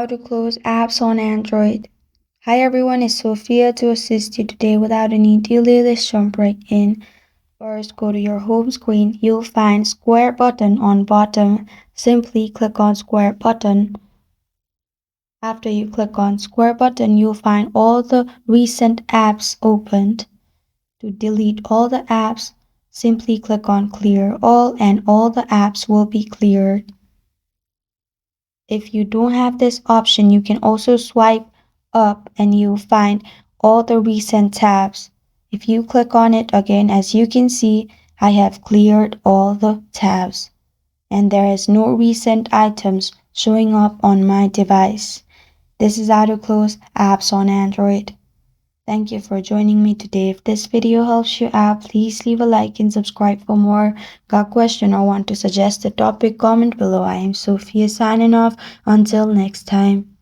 How to close apps on Android. Hi everyone, it's Sophia to assist you today. Without any delay, let's jump right in. First, go to your home screen. You'll find square button on bottom. Simply click on square button. After you click on square button, you'll find all the recent apps opened. To delete all the apps, simply click on clear all and all the apps will be cleared. If you don't have this option, you can also swipe up and you'll find all the recent tabs. If you click on it again, as you can see, I have cleared all the tabs and there is no recent items showing up on my device. This is how to close apps on Android. Thank you for joining me today. If this video helps you out, please leave a like and subscribe for more. Got a question or want to suggest a topic? Comment below. I am Sophia signing off. Until next time.